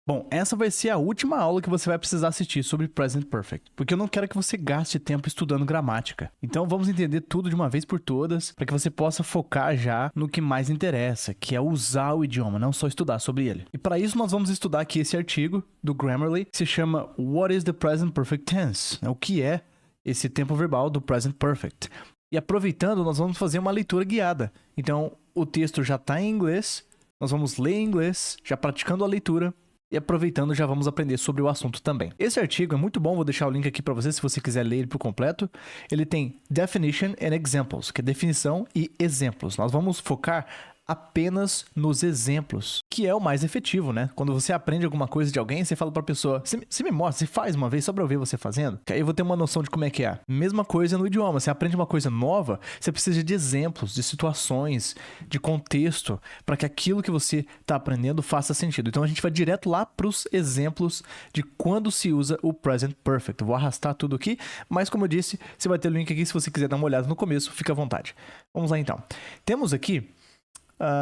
Bom, essa vai ser a última aula que você vai precisar assistir sobre Present Perfect, porque eu não quero que você gaste tempo estudando gramática. Então vamos entender tudo de uma vez por todas, para que você possa focar já no que mais interessa, que é usar o idioma, não só estudar sobre ele. E para isso nós vamos estudar aqui esse artigo do Grammarly, que se chama What is the Present Perfect Tense? O que é esse tempo verbal do Present Perfect? E aproveitando, nós vamos fazer uma leitura guiada. Então o texto já está em inglês, nós vamos ler em inglês, já praticando a leitura. E aproveitando, já vamos aprender sobre o assunto também. Esse artigo é muito bom, vou deixar o link aqui para você se você quiser ler ele por completo. Ele tem Definition and Examples, que é definição e exemplos. Nós vamos focar apenas nos exemplos, que é o mais efetivo, né? Quando você aprende alguma coisa de alguém, você fala pra pessoa, você me mostra, você faz uma vez só pra eu ver você fazendo, que aí eu vou ter uma noção de como é que é. Mesma coisa no idioma, você aprende uma coisa nova, você precisa de exemplos, de situações, de contexto, para que aquilo que você tá aprendendo faça sentido. Então a gente vai direto lá pros exemplos de quando se usa o Present Perfect. Eu vou arrastar tudo aqui, mas como eu disse, você vai ter o link aqui se você quiser dar uma olhada no começo, fica à vontade. Vamos lá então. Temos aqui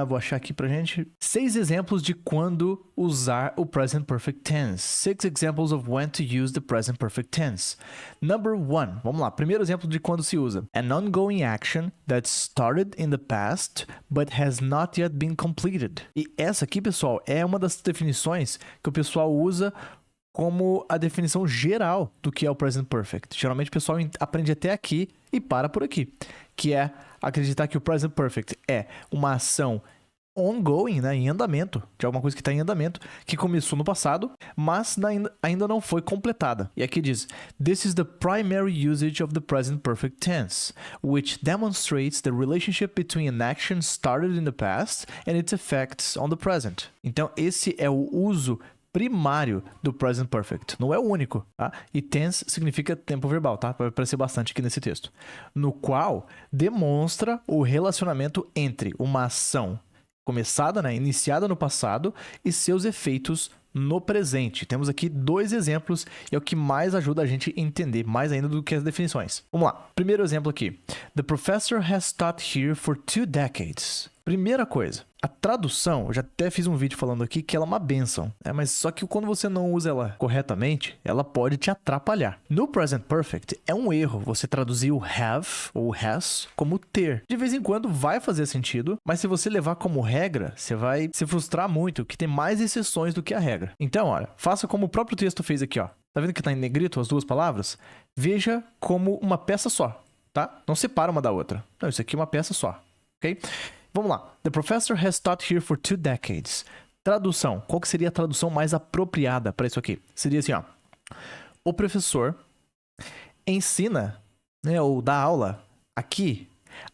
vou achar aqui pra gente 6 exemplos de quando usar o Present Perfect Tense. 6 examples of when to use the Present Perfect Tense. Number 1. Vamos lá. Primeiro exemplo de quando se usa. An ongoing action that started in the past but has not yet been completed. E essa aqui, pessoal, é uma das definições que o pessoal usa como a definição geral do que é o Present Perfect. Geralmente o pessoal aprende até aqui e para por aqui, que é acreditar que o Present Perfect é uma ação ongoing, né, em andamento, de alguma coisa que está em andamento, que começou no passado, mas ainda não foi completada. E aqui diz, this is the primary usage of the present perfect tense, which demonstrates the relationship between an action started in the past and its effects on the present. Então, esse é o uso primário do Present Perfect. Não é o único, tá? E tense significa tempo verbal, tá? Vai aparecer bastante aqui nesse texto. No qual demonstra o relacionamento entre uma ação começada, né, iniciada no passado e seus efeitos no presente. Temos aqui 2 exemplos e é o que mais ajuda a gente a entender mais ainda do que as definições. Vamos lá. Primeiro exemplo aqui. The professor has taught here for 2 decades. Primeira coisa, a tradução, eu já até fiz um vídeo falando aqui que ela é uma bênção, né? Mas só que quando você não usa ela corretamente, ela pode te atrapalhar. No Present Perfect, é um erro você traduzir o have ou has como ter. De vez em quando vai fazer sentido, mas se você levar como regra, você vai se frustrar muito, que tem mais exceções do que a regra. Então, olha, faça como o próprio texto fez aqui, ó. Tá vendo que tá em negrito as 2 palavras? Veja como uma peça só, tá? Não separa uma da outra. Não, isso aqui é uma peça só, ok? Vamos lá. The professor has taught here for 2 decades. Tradução. Qual que seria a tradução mais apropriada para isso aqui? Seria assim, ó. O professor ensina, né, ou dá aula aqui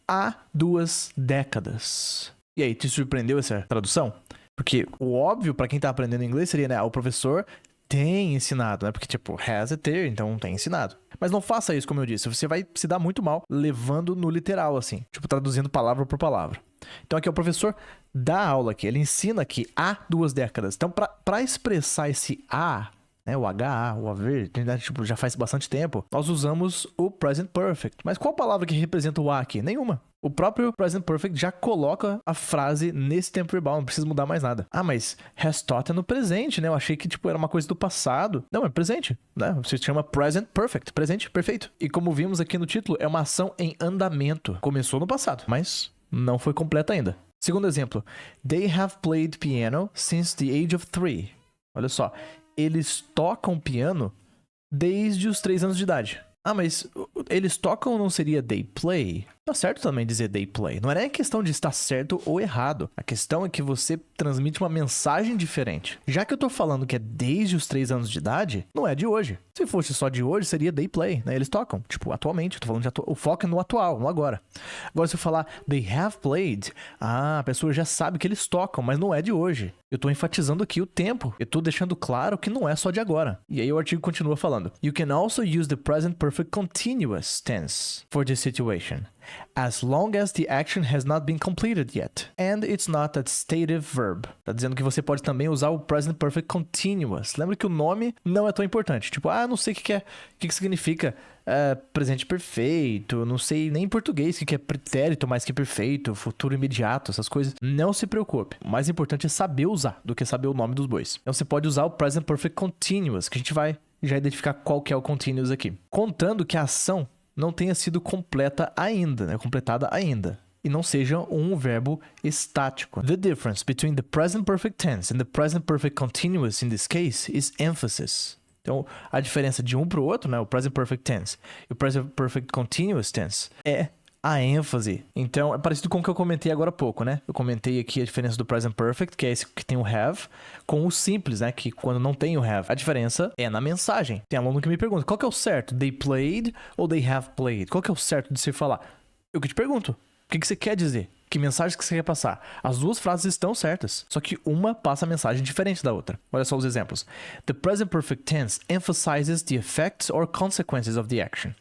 há 2 décadas. E aí, te surpreendeu essa tradução? Porque o óbvio para quem tá aprendendo inglês seria, né, o professor tem ensinado, né? Porque, tipo, has é ter, então tem ensinado. Mas não faça isso, como eu disse. Você vai se dar muito mal levando no literal, assim. Tipo, traduzindo palavra por palavra. Então aqui o professor dá aula aqui. Ele ensina aqui há 2 décadas. Então, para expressar esse há, né, o HA, o haver, tipo, já faz bastante tempo, nós usamos o Present Perfect. Mas qual palavra que representa o há aqui? Nenhuma. O próprio Present Perfect já coloca a frase nesse tempo verbal, não precisa mudar mais nada. Ah, mas has taught é no presente, né? Eu achei que, tipo, era uma coisa do passado. Não, é presente, né? Você chama Present Perfect, presente, perfeito. E como vimos aqui no título, é uma ação em andamento. Começou no passado, mas não foi completa ainda. Segundo exemplo, they have played piano since the age of 3. Olha só, eles tocam piano desde os 3 anos de idade. Ah, mas eles tocam não seria they play? Tá certo também dizer they play. Não é nem questão de estar certo ou errado. A questão é que você transmite uma mensagem diferente. Já que eu tô falando que é desde os 3 anos de idade, não é de hoje. Se fosse só de hoje, seria they play, né? Eles tocam. Tipo, atualmente. Eu tô falando de o foco é no atual, no agora. Agora, se eu falar they have played, a pessoa já sabe que eles tocam, mas não é de hoje. Eu tô enfatizando aqui o tempo. Eu tô deixando claro que não é só de agora. E aí o artigo continua falando. You can also use the present perfect continuous tense for this situation. As long as the action has not been completed yet. And it's not a dative verb. Tá dizendo que você pode também usar o present perfect continuous. Lembra que o nome não é tão importante. Tipo, não sei o que significa presente perfeito. Não sei nem em português o que é pretérito mais que perfeito, futuro imediato, essas coisas. Não se preocupe. O mais importante é saber usar do que saber o nome dos bois. Então você pode usar o present perfect continuous, que a gente vai já identificar qual que é o continuous aqui. Contando que a ação não tenha sido completada ainda. E não seja um verbo estático. The difference between the present perfect tense and the present perfect continuous in this case is emphasis. Então, a diferença de um para o outro, né, o present perfect tense e o present perfect continuous tense, é a ênfase. Então, é parecido com o que eu comentei agora há pouco, né? Eu comentei aqui a diferença do present perfect, que é esse que tem o have, com o simples, né? Que quando não tem o have. A diferença é na mensagem. Tem aluno que me pergunta, qual que é o certo? They played ou they have played? Qual que é o certo de se falar? Eu que te pergunto. O que você quer dizer? Que mensagem que você quer passar? As duas frases estão certas, só que uma passa a mensagem diferente da outra. Olha só os exemplos. The present perfect tense emphasizes the effects or consequences of the action.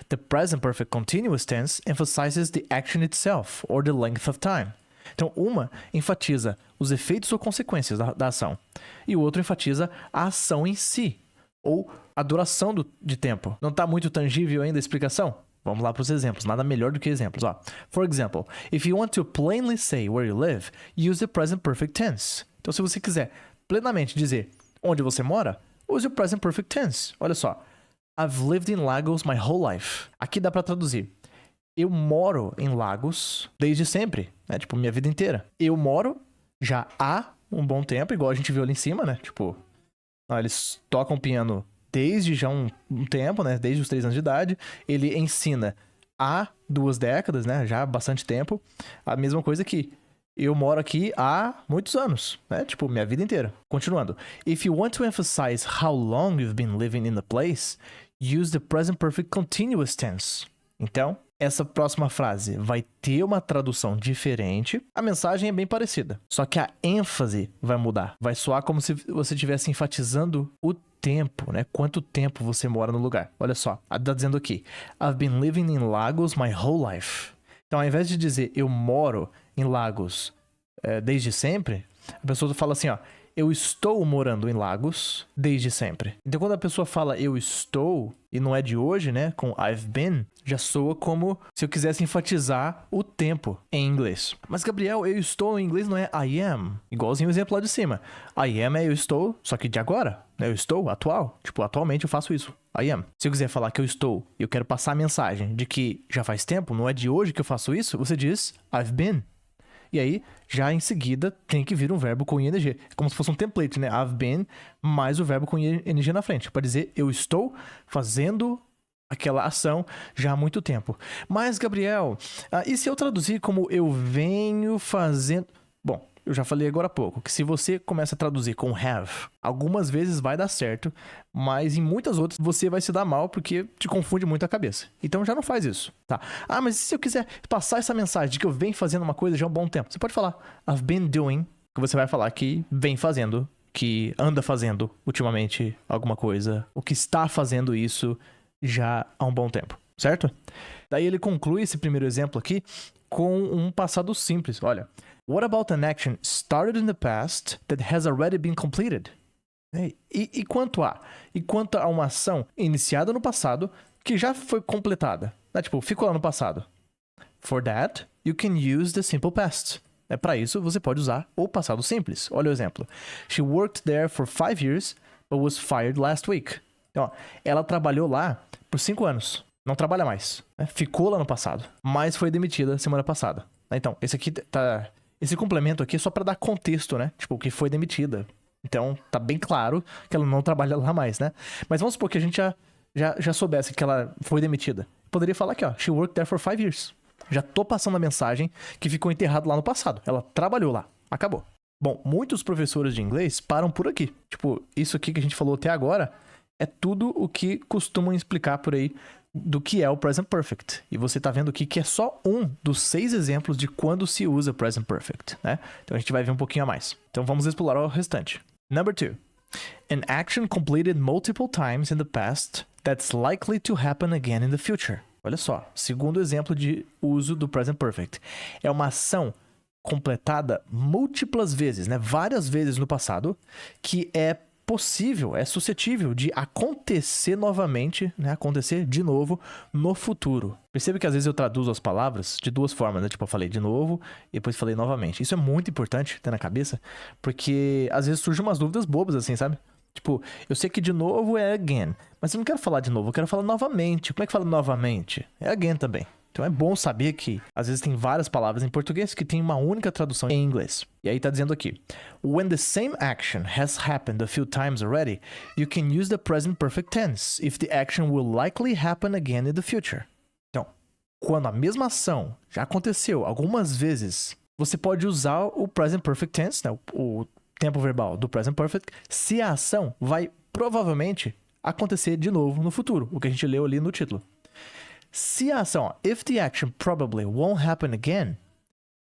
The present perfect continuous tense emphasizes the action itself or the length of time. Então, uma enfatiza os efeitos ou consequências da ação, e o outro enfatiza a ação em si, ou a duração de tempo. Não está muito tangível ainda a explicação? Vamos lá para os exemplos. Nada melhor do que exemplos. For example, if you want to plainly say where you live, use the present perfect tense. Então, se você quiser plenamente dizer onde você mora, use o present perfect tense. Olha só. I've lived in Lagos my whole life. Aqui dá para traduzir. Eu moro em Lagos desde sempre, né? Tipo, minha vida inteira. Eu moro já há um bom tempo, igual a gente viu ali em cima, né? Tipo, eles tocam piano desde já um tempo, né? Desde os 3 anos de idade. Ele ensina há 2 décadas, né? Já há bastante tempo. A mesma coisa que eu moro aqui há muitos anos, né? Tipo, minha vida inteira. Continuando. If you want to emphasize how long you've been living in the place, use the present perfect continuous tense. Então, essa próxima frase vai ter uma tradução diferente. A mensagem é bem parecida, só que a ênfase vai mudar. Vai soar como se você estivesse enfatizando o tempo, né? Quanto tempo você mora no lugar. Olha só, tá dizendo aqui. I've been living in Lagos my whole life. Então, ao invés de dizer eu moro em Lagos desde sempre, a pessoa fala assim, eu estou morando em Lagos desde sempre. Então, quando a pessoa fala eu estou, e não é de hoje, né? Com I've been, já soa como se eu quisesse enfatizar o tempo em inglês. Mas, Gabriel, eu estou em inglês não é I am. Igualzinho o exemplo lá de cima. I am é eu estou, só que de agora. Eu estou, atual. Tipo, atualmente eu faço isso. I am. Se eu quiser falar que eu estou e eu quero passar a mensagem de que já faz tempo, não é de hoje que eu faço isso, você diz I've been. E aí, já em seguida, tem que vir um verbo com ing. É como se fosse um template, né? I've been, mais o verbo com ing na frente. Para dizer, eu estou fazendo aquela ação já há muito tempo. Mas, Gabriel, e se eu traduzir como eu venho fazendo... Bom, eu já falei agora há pouco que se você começa a traduzir com have, algumas vezes vai dar certo, mas em muitas outras você vai se dar mal porque te confunde muito a cabeça. Então já não faz isso, tá? Mas e se eu quiser passar essa mensagem de que eu venho fazendo uma coisa já há um bom tempo? Você pode falar I've been doing, que você vai falar que vem fazendo, que anda fazendo ultimamente alguma coisa, ou que está fazendo isso já há um bom tempo, certo? Daí ele conclui esse primeiro exemplo aqui com um passado simples. Olha, what about an action started in the past that has already been completed? E quanto a uma ação iniciada no passado que já foi completada? Tipo, ficou lá no passado. For that, you can use the simple past. Para isso, você pode usar o passado simples. Olha o exemplo. She worked there for 5 years, but was fired last week. Então, ela trabalhou lá por 5 anos. Não trabalha mais. Ficou lá no passado, mas foi demitida semana passada. Então, esse complemento aqui é só para dar contexto, né? Tipo, que foi demitida. Então, tá bem claro que ela não trabalha lá mais, né? Mas vamos supor que a gente já soubesse que ela foi demitida. Poderia falar aqui, she worked there for 5 years. Já tô passando a mensagem que ficou enterrado lá no passado. Ela trabalhou lá. Acabou. Bom, muitos professores de inglês param por aqui. Tipo, isso aqui que a gente falou até agora é tudo o que costumam explicar por aí do que é o Present Perfect. E você tá vendo aqui que é só um dos 6 exemplos de quando se usa Present Perfect, né? Então a gente vai ver um pouquinho a mais. Então vamos explorar o restante. Number 2. An action completed multiple times in the past that's likely to happen again in the future. Olha só, segundo exemplo de uso do present perfect. É uma ação completada múltiplas vezes, né? Várias vezes no passado, que é possível, é suscetível de acontecer novamente, né? Acontecer de novo no futuro. Percebe que às vezes eu traduzo as palavras de duas formas, né? Tipo, eu falei de novo e depois falei novamente. Isso é muito importante ter na cabeça, porque às vezes surgem umas dúvidas bobas assim, sabe? Tipo, eu sei que de novo é again, mas eu não quero falar de novo, eu quero falar novamente. Como é que fala novamente? É again também. Então é bom saber que às vezes tem várias palavras em português que tem uma única tradução em inglês. E aí tá dizendo aqui: When the same action has happened a few times already, you can use the present perfect tense if the action will likely happen again in the future. Então, quando a mesma ação já aconteceu algumas vezes, você pode usar o present perfect tense, né? O tempo verbal do present perfect, se a ação vai provavelmente acontecer de novo no futuro, o que a gente leu ali no título. Se a ação, ó, if the action probably won't happen again,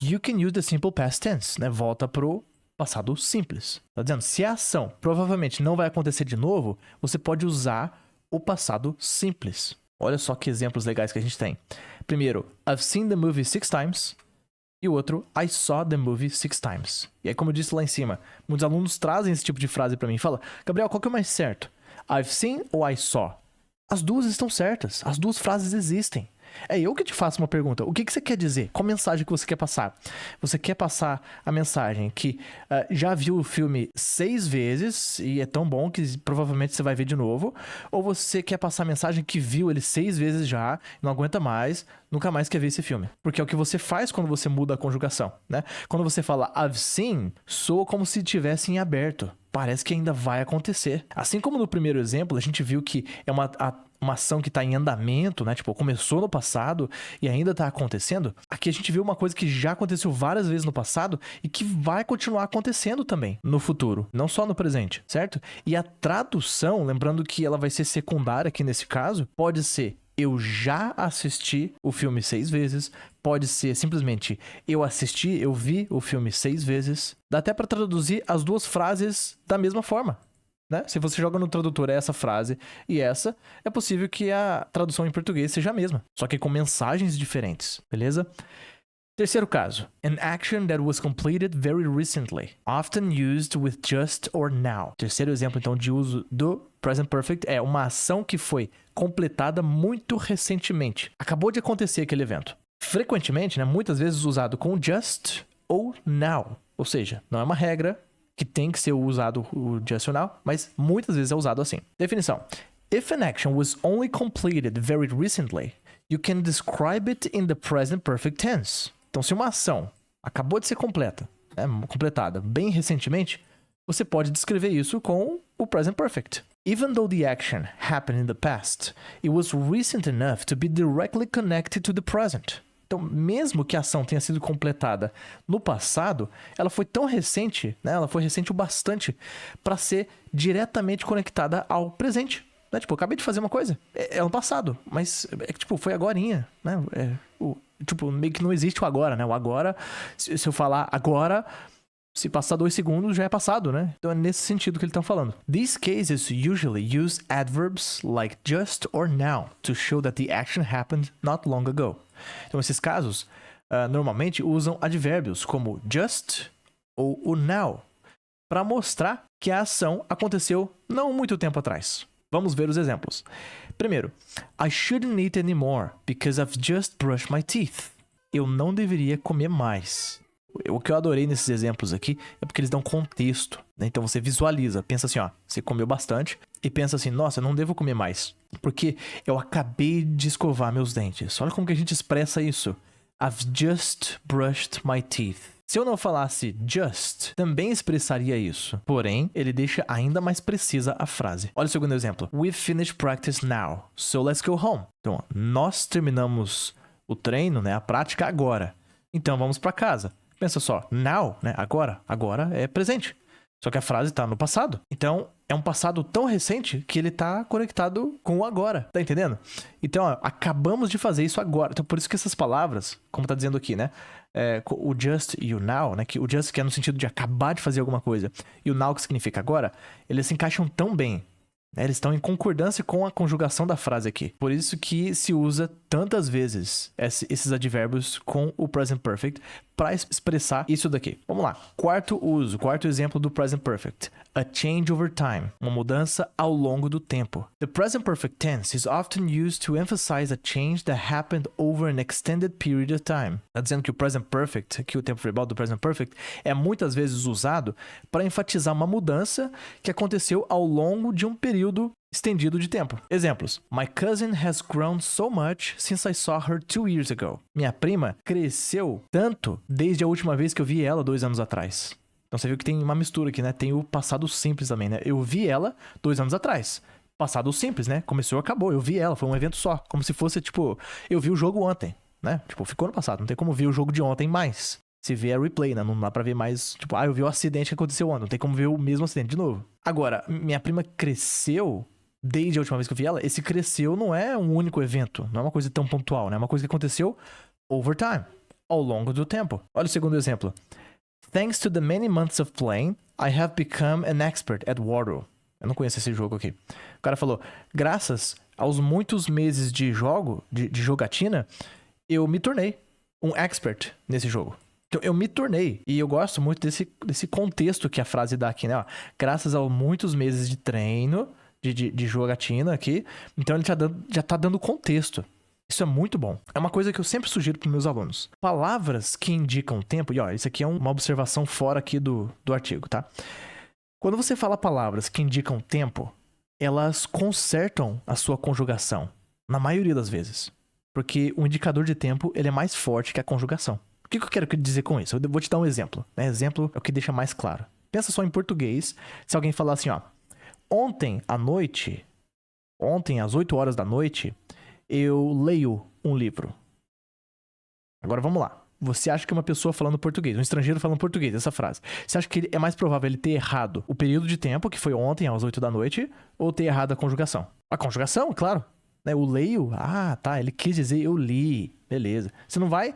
you can use the simple past tense, né? Volta pro passado simples. Tá dizendo, se a ação provavelmente não vai acontecer de novo, você pode usar o passado simples. Olha só que exemplos legais que a gente tem. Primeiro, I've seen the movie 6 times. E o outro, I saw the movie 6 times. E aí, como eu disse lá em cima, muitos alunos trazem esse tipo de frase pra mim e falam: Gabriel, qual que é o mais certo? I've seen ou I saw? As duas estão certas. As duas frases existem. É eu que te faço uma pergunta. O que você quer dizer? Qual mensagem que você quer passar? Você quer passar a mensagem que já viu o filme 6 vezes e é tão bom que provavelmente você vai ver de novo? Ou você quer passar a mensagem que viu ele 6 vezes já, não aguenta mais, nunca mais quer ver esse filme? Porque é o que você faz quando você muda a conjugação, né? Quando você fala I've seen, soa como se tivesse em aberto. Parece que ainda vai acontecer. Assim como no primeiro exemplo, a gente viu que é uma ação que está em andamento, né? Tipo, começou no passado e ainda está acontecendo. Aqui a gente viu uma coisa que já aconteceu várias vezes no passado e que vai continuar acontecendo também no futuro, não só no presente, certo? E a tradução, lembrando que ela vai ser secundária aqui nesse caso, pode ser eu já assisti o filme 6 vezes, pode ser simplesmente eu vi o filme 6 vezes. Dá até para traduzir as duas frases da mesma forma, né? Se você joga no tradutor essa frase e essa, é possível que a tradução em português seja a mesma, só que com mensagens diferentes, beleza? Terceiro caso, an action that was completed very recently, often used with just or now. Terceiro exemplo, então, de uso do present perfect é uma ação que foi completada muito recentemente. Acabou de acontecer aquele evento. Frequentemente, né, muitas vezes usado com just ou now. Ou seja, não é uma regra que tem que ser usado o just ou now, mas muitas vezes é usado assim. Definição. If an action was only completed very recently, you can describe it in the present perfect tense. Então, se uma ação acabou de ser completada bem recentemente, você pode descrever isso com o present perfect. Even though the action happened in the past, it was recent enough to be directly connected to the present. Então, mesmo que a ação tenha sido completada no passado, ela foi tão recente, né? Ela foi recente o bastante para ser diretamente conectada ao presente. Né? Tipo, eu acabei de fazer uma coisa, é no passado, mas tipo, foi agorinha, né? Tipo, meio que não existe o agora, né? O agora, se eu falar agora, se passar 2 segundos, já é passado, né? Então é nesse sentido que eles estão falando. These cases usually use adverbs like just or now to show that the action happened not long ago. Então esses casos, normalmente usam advérbios como just ou o now para mostrar que a ação aconteceu não muito tempo atrás. Vamos ver os exemplos. Primeiro, I shouldn't eat anymore because I've just brushed my teeth. Eu não deveria comer mais. O que eu adorei nesses exemplos aqui é porque eles dão contexto, né? Então você visualiza, pensa assim, ó, você comeu bastante e pensa assim, nossa, eu não devo comer mais, porque eu acabei de escovar meus dentes. Olha como que a gente expressa isso. I've just brushed my teeth. Se eu não falasse just, também expressaria isso. Porém, ele deixa ainda mais precisa a frase. Olha o segundo exemplo. We've finished practice now, so let's go home. Então, nós terminamos o treino, né, a prática agora. Então, vamos para casa. Pensa só, now, né, agora é presente. Só que a frase está no passado. Então, é um passado tão recente que ele está conectado com o agora. Tá entendendo? Então, ó, acabamos de fazer isso agora. Então, por isso que essas palavras, como tá dizendo aqui, né? O just e o now, né? Que o just que é no sentido de acabar de fazer alguma coisa. E o now que significa agora. Eles se encaixam tão bem. né? Eles estão em concordância com a conjugação da frase aqui. Por isso que se usa tantas vezes esses advérbios com o present perfect para expressar isso daqui. Vamos lá. Quarto exemplo do present perfect. A change over time. Uma mudança ao longo do tempo. The present perfect tense is often used to emphasize a change that happened over an extended period of time. Tá dizendo que o present perfect, aqui o tempo verbal do present perfect, é muitas vezes usado para enfatizar uma mudança que aconteceu ao longo de um período estendido de tempo. Exemplos. My cousin has grown so much since I saw her 2 years ago. Minha prima cresceu tanto desde a última vez que eu vi ela 2 anos atrás. Então você viu que tem uma mistura aqui, né? Tem o passado simples também, né? Eu vi ela 2 anos atrás. Passado simples, né? Começou e acabou. Eu vi ela, foi um evento só. Como se fosse, tipo, eu vi o jogo ontem, né? Tipo, ficou no passado. Não tem como ver o jogo de ontem mais. Se vê a replay, né? Não dá pra ver mais, tipo, eu vi o acidente que aconteceu ontem. Não tem como ver o mesmo acidente de novo. Agora, minha prima cresceu desde a última vez que eu vi ela. Esse cresceu não é um único evento. Não é uma coisa tão pontual, né? É uma coisa que aconteceu over time, ao longo do tempo. Olha o segundo exemplo. Thanks to the many months of playing, I have become an expert at Wordle. Eu não conheço esse jogo aqui. O cara falou, graças aos muitos meses de jogatina, eu me tornei um expert nesse jogo. Então, eu me tornei. E eu gosto muito desse contexto que a frase dá aqui, né? Ó, graças a muitos meses de treino, de jogatina aqui. Então, ele já tá dando contexto. Isso é muito bom. É uma coisa que eu sempre sugiro para meus alunos. Palavras que indicam tempo... E, ó, isso aqui é uma observação fora aqui do artigo, tá? Quando você fala palavras que indicam tempo, elas consertam a sua conjugação. Na maioria das vezes. Porque o indicador de tempo, ele é mais forte que a conjugação. O que eu quero dizer com isso? Eu vou te dar um exemplo. Né? Exemplo é o que deixa mais claro. Pensa só em português. Se alguém falar assim, ó. Ontem às 8 horas da noite, eu leio um livro. Agora vamos lá. Você acha que uma pessoa falando português, um estrangeiro falando português, essa frase, você acha que é mais provável ele ter errado o período de tempo, que foi ontem às 8 da noite, ou ter errado a conjugação? A conjugação, claro. Né? O leio, tá, ele quis dizer eu li, beleza. Você não vai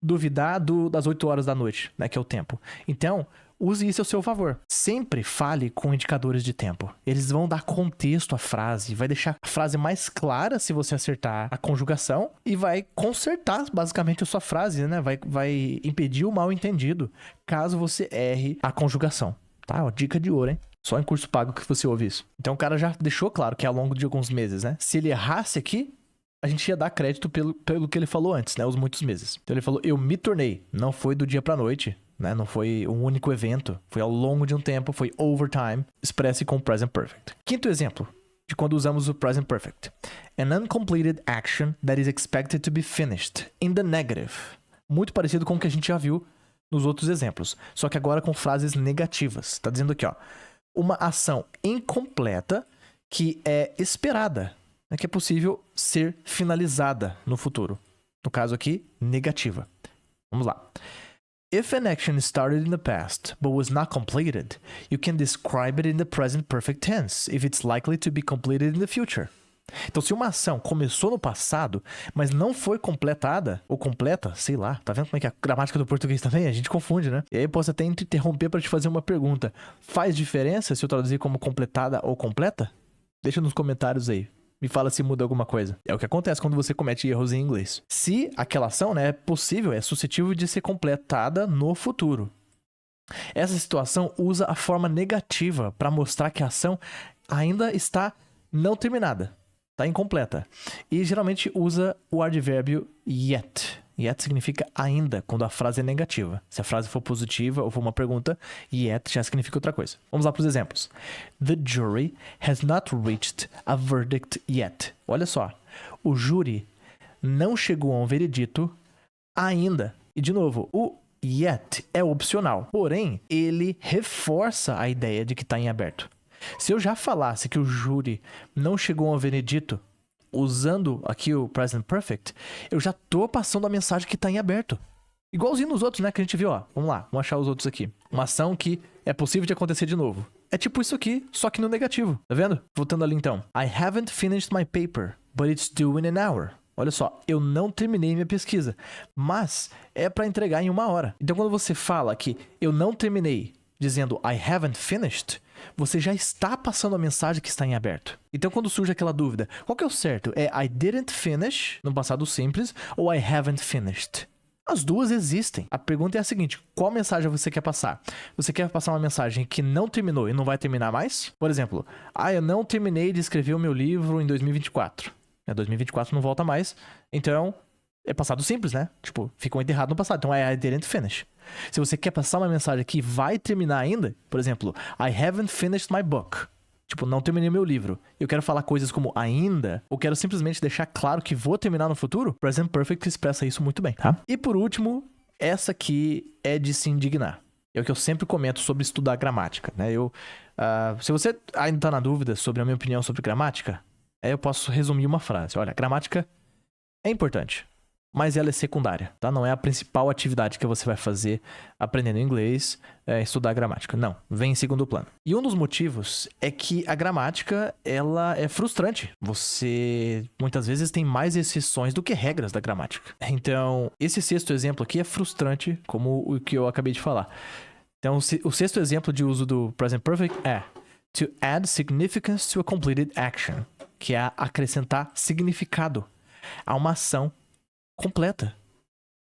duvidar das 8 horas da noite, né, que é o tempo. Então, use isso ao seu favor. Sempre fale com indicadores de tempo. Eles vão dar contexto à frase, vai deixar a frase mais clara se você acertar a conjugação e vai consertar basicamente a sua frase, né? Vai impedir o mal entendido caso você erre a conjugação. Tá? Ó, dica de ouro, hein? Só em curso pago que você ouve isso. Então o cara já deixou claro que é ao longo de alguns meses, né? Se ele errasse aqui, a gente ia dar crédito pelo que ele falou antes, né? Os muitos meses. Então ele falou, eu me tornei. Não foi do dia pra noite. Né? Não foi um único evento, foi ao longo de um tempo, foi overtime, expresse com present perfect. Quinto exemplo de quando usamos o present perfect. An uncompleted action that is expected to be finished in the negative. Muito parecido com o que a gente já viu nos outros exemplos, só que agora com frases negativas. Tá dizendo aqui, ó, uma ação incompleta que é esperada, né? Que é possível ser finalizada no futuro. No caso aqui, negativa. Vamos lá. If an action started in the past, but was not completed, you can describe it in the present perfect tense, if it's likely to be completed in the future. Então, se uma ação começou no passado, mas não foi completada, ou completa, sei lá, tá vendo como é que é a gramática do português também? A gente confunde, né? E aí eu posso até interromper para te fazer uma pergunta. Faz diferença se eu traduzir como completada ou completa? Deixa nos comentários aí. Me fala se muda alguma coisa. É o que acontece quando você comete erros em inglês. Se aquela ação, né, é possível, é suscetível de ser completada no futuro. Essa situação usa a forma negativa para mostrar que a ação ainda está não terminada, está incompleta. E geralmente usa o advérbio yet. Yet significa ainda, quando a frase é negativa. Se a frase for positiva ou for uma pergunta, yet já significa outra coisa. Vamos lá para os exemplos. The jury has not reached a verdict yet. Olha só, o júri não chegou a um veredito ainda. E de novo, o yet é opcional, porém, ele reforça a ideia de que está em aberto. Se eu já falasse que o júri não chegou a um veredito, usando aqui o present perfect, eu já tô passando a mensagem que tá em aberto. Igualzinho nos outros, né, que a gente viu, ó. Vamos lá, vamos achar os outros aqui. Uma ação que é possível de acontecer de novo. É tipo isso aqui, só que no negativo. Tá vendo? Voltando ali então. I haven't finished my paper, but it's due in an hour. Olha só, eu não terminei minha pesquisa, mas é para entregar em 1 hora. Então quando você fala que eu não terminei, dizendo I haven't finished, você já está passando a mensagem que está em aberto. Então, quando surge aquela dúvida, qual que é o certo? É I didn't finish, no passado simples, ou I haven't finished? As duas existem. A pergunta é a seguinte: qual mensagem você quer passar? Você quer passar uma mensagem que não terminou e não vai terminar mais? Por exemplo, eu não terminei de escrever o meu livro em 2024. 2024 não volta mais, então é passado simples, né? Tipo, ficou enterrado no passado. Então I didn't finish. Se você quer passar uma mensagem que vai terminar ainda, por exemplo, I haven't finished my book. Tipo, não terminei meu livro. Eu quero falar coisas como ainda, ou quero simplesmente deixar claro que vou terminar no futuro. Present Perfect expressa isso muito bem, tá? E por último, essa aqui é de se indignar. É o que eu sempre comento sobre estudar gramática, né? Se você ainda tá na dúvida sobre a minha opinião sobre gramática, eu posso resumir uma frase. Olha, gramática é importante, mas ela é secundária, tá? Não é a principal atividade que você vai fazer aprendendo inglês, estudar gramática. Não, vem em segundo plano. E um dos motivos é que a gramática, ela é frustrante. Você, muitas vezes, tem mais exceções do que regras da gramática. Então, esse sexto exemplo aqui é frustrante, como o que eu acabei de falar. Então, o sexto exemplo de uso do Present Perfect é to add significance to a completed action, que é acrescentar significado a uma ação completa.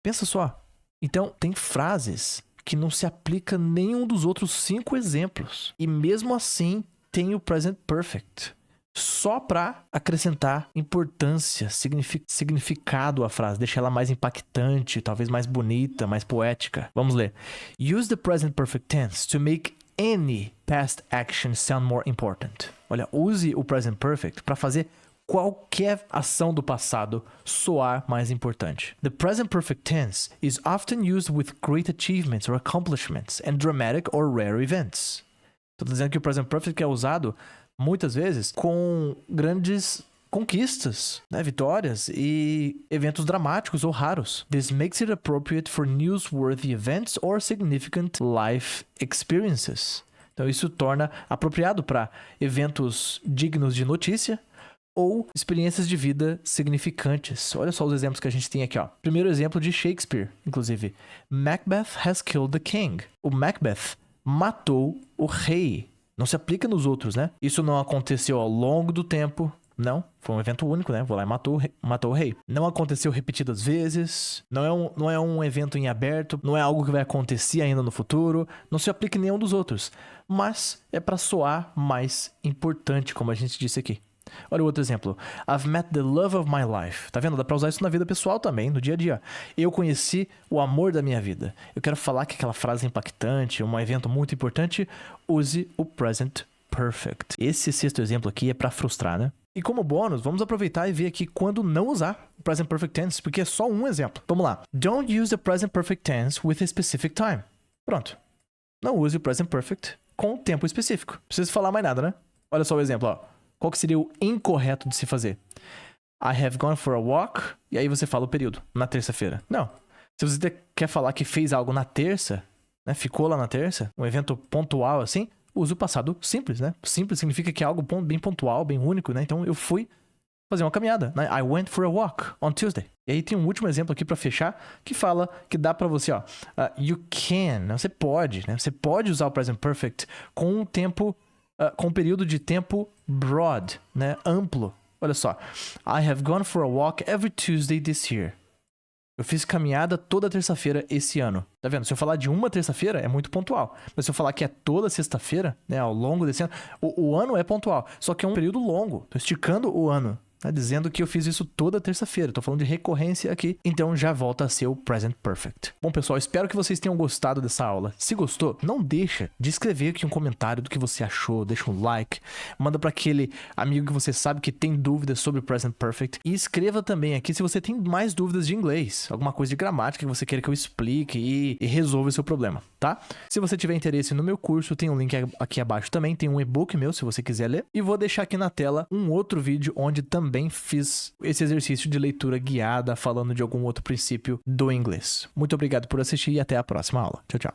Pensa só. Então, tem frases que não se aplica nenhum dos outros 5 exemplos. E mesmo assim, tem o Present Perfect. Só para acrescentar importância, significado à frase. Deixar ela mais impactante, talvez mais bonita, mais poética. Vamos ler. Use the Present Perfect tense to make any past action sound more important. Olha, use o Present Perfect para fazer qualquer ação do passado soar mais importante. The present perfect tense is often used with great achievements or accomplishments and dramatic or rare events. Estou dizendo que o present perfect é usado muitas vezes com grandes conquistas, né, vitórias e eventos dramáticos ou raros. This makes it appropriate for newsworthy events or significant life experiences. Então isso torna apropriado para eventos dignos de notícia ou experiências de vida significantes. Olha só os exemplos que a gente tem aqui, ó. Primeiro exemplo de Shakespeare, inclusive. Macbeth has killed the king. O Macbeth matou o rei. Não se aplica nos outros, né? Isso não aconteceu ao longo do tempo. Não, foi um evento único, né? Vou lá e matou o rei. Não aconteceu repetidas vezes. Não é um evento em aberto. Não é algo que vai acontecer ainda no futuro. Não se aplica em nenhum dos outros. Mas é para soar mais importante, como a gente disse aqui. Olha o outro exemplo. I've met the love of my life. Tá vendo? Dá pra usar isso na vida pessoal também, no dia a dia. Eu conheci o amor da minha vida. Eu quero falar que aquela frase é impactante, um evento muito importante. Use o present perfect. Esse sexto exemplo aqui é pra frustrar, né? E como bônus, vamos aproveitar e ver aqui quando não usar o present perfect tense, porque é só um exemplo. Vamos lá. Don't use the present perfect tense with a specific time. Pronto. Não use o present perfect com tempo específico. Não precisa falar mais nada, né? Olha só o exemplo, ó. Qual que seria o incorreto de se fazer? I have gone for a walk. E aí você fala o período. Na terça-feira. Não. Se você quer falar que fez algo na terça, né? Ficou lá na terça. Um evento pontual assim. Use o passado simples, né? Simples significa que é algo bem pontual, bem único, né? Então eu fui fazer uma caminhada, né? I went for a walk on Tuesday. E aí tem um último exemplo aqui pra fechar. Que fala que dá pra você, ó. You can. Né? Você pode, né? Você pode usar o present perfect com um tempo... com um período de tempo broad, né? Amplo. Olha só. I have gone for a walk every Tuesday this year. Eu fiz caminhada toda terça-feira esse ano. Tá vendo? Se eu falar de uma terça-feira, é muito pontual. Mas se eu falar que é toda sexta-feira, né? Ao longo desse ano, o ano é pontual. Só que é um período longo. Tô esticando o ano. Tá dizendo que eu fiz isso toda terça-feira. Tô falando de recorrência aqui. Então já volta a ser o Present Perfect. Bom, pessoal, espero que vocês tenham gostado dessa aula. Se gostou, não deixa de escrever aqui um comentário do que você achou. Deixa um like. Manda para aquele amigo que você sabe que tem dúvidas sobre o Present Perfect. E escreva também aqui se você tem mais dúvidas de inglês. Alguma coisa de gramática que você queira que eu explique e resolva o seu problema, tá? Se você tiver interesse no meu curso, tem um link aqui abaixo também. Tem um e-book meu, se você quiser ler. E vou deixar aqui na tela um outro vídeo onde também fiz esse exercício de leitura guiada falando de algum outro princípio do inglês. Muito obrigado por assistir e até a próxima aula. Tchau, tchau.